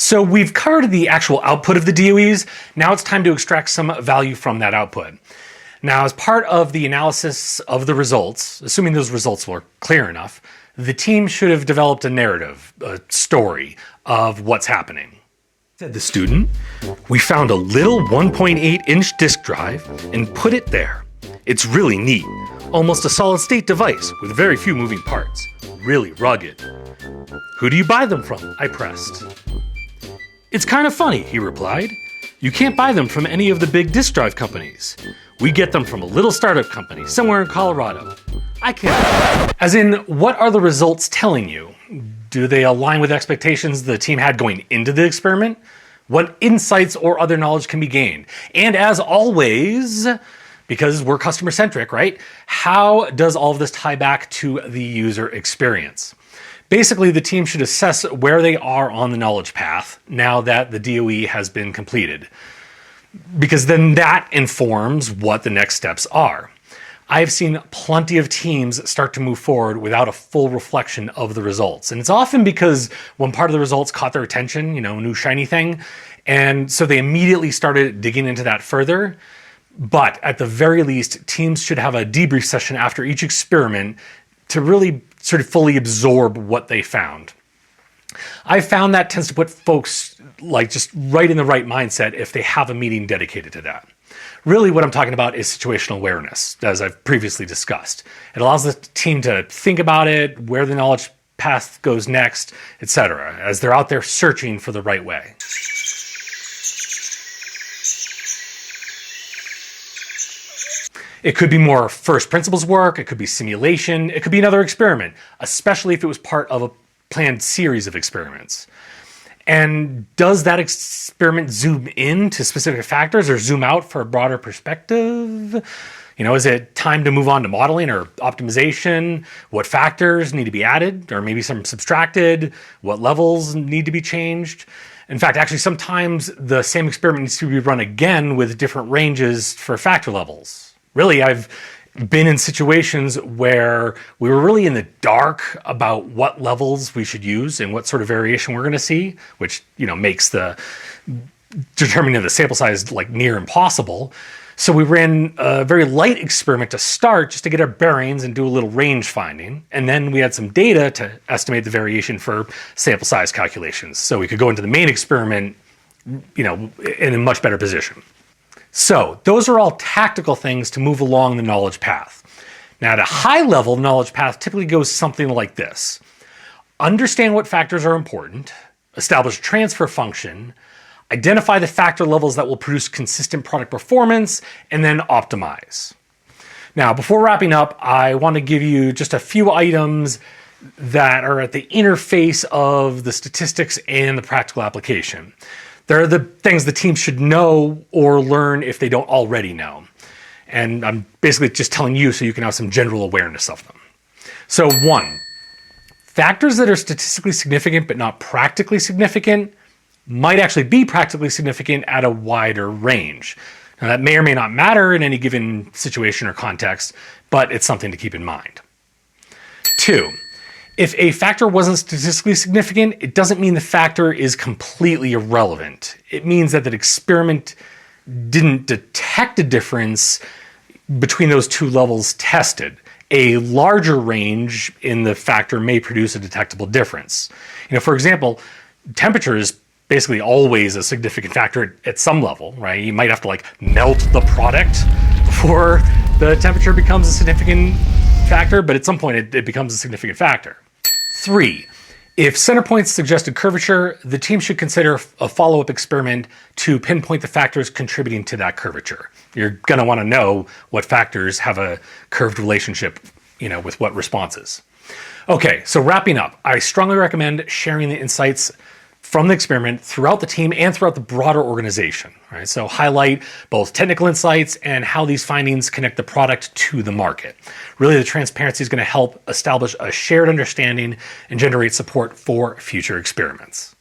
So we've covered the actual output of the DOEs. Now it's time to extract some value from that output. Now, as part of the analysis of the results, assuming those results were clear enough, the team should have developed a narrative, a story of what's happening. Said the student, "We found a little 1.8-inch disk drive and put it there. It's really neat, almost a solid-state device with very few moving parts, really rugged." "Who do you buy them from?" I pressed. "It's kind of funny," he replied. "You can't buy them from any of the big disk drive companies. We get them from a little startup company somewhere in Colorado." I can't. As in, what are the results telling you? Do they align with expectations the team had going into the experiment? What insights or other knowledge can be gained? And as always, because we're customer-centric, right? How does all of this tie back to the user experience? Basically, the team should assess where they are on the knowledge path now that the DOE has been completed, because then that informs what the next steps are. I've seen plenty of teams start to move forward without a full reflection of the results. And it's often because one part of the results caught their attention, new shiny thing. And so they immediately started digging into that further. But at the very least, teams should have a debrief session after each experiment to really sort of fully absorb what they found. I found that tends to put folks just right in the right mindset if they have a meeting dedicated to that. Really what I'm talking about is situational awareness, as I've previously discussed. It allows the team to think about it, where the knowledge path goes next, etc., as they're out there searching for the right way. It could be more first principles work, it could be simulation, it could be another experiment, especially if it was part of a planned series of experiments. And does that experiment zoom in to specific factors or zoom out for a broader perspective? Is it time to move on to modeling or optimization? What factors need to be added or maybe some subtracted? What levels need to be changed? In fact, actually, sometimes the same experiment needs to be run again with different ranges for factor levels. Really, I've been in situations where we were really in the dark about what levels we should use and what sort of variation we're going to see, which makes the determining of the sample size near impossible. So we ran a very light experiment to start just to get our bearings and do a little range finding. And then we had some data to estimate the variation for sample size calculations. So we could go into the main experiment, in a much better position. So those are all tactical things to move along the knowledge path. Now, at a high level, the knowledge path typically goes something like this. Understand what factors are important, establish a transfer function, identify the factor levels that will produce consistent product performance, and then optimize. Now, before wrapping up, I want to give you just a few items that are at the interface of the statistics and the practical application. They're the things the team should know or learn if they don't already know. And I'm basically just telling you so you can have some general awareness of them. So 1, factors that are statistically significant but not practically significant might actually be practically significant at a wider range. Now, that may or may not matter in any given situation or context, but it's something to keep in mind. 2, if a factor wasn't statistically significant, it doesn't mean the factor is completely irrelevant. It means that the experiment didn't detect a difference between those two levels tested. A larger range in the factor may produce a detectable difference. For example, temperature is basically always a significant factor at some level, right? You might have to melt the product before the temperature becomes a significant factor, but at some point it becomes a significant factor. 3, if center points suggested curvature, the team should consider a follow-up experiment to pinpoint the factors contributing to that curvature. You're going to want to know what factors have a curved relationship, with what responses. Okay, so wrapping up, I strongly recommend sharing the insights from the experiment throughout the team and throughout the broader organization. Right? So highlight both technical insights and how these findings connect the product to the market. Really, the transparency is going to help establish a shared understanding and generate support for future experiments.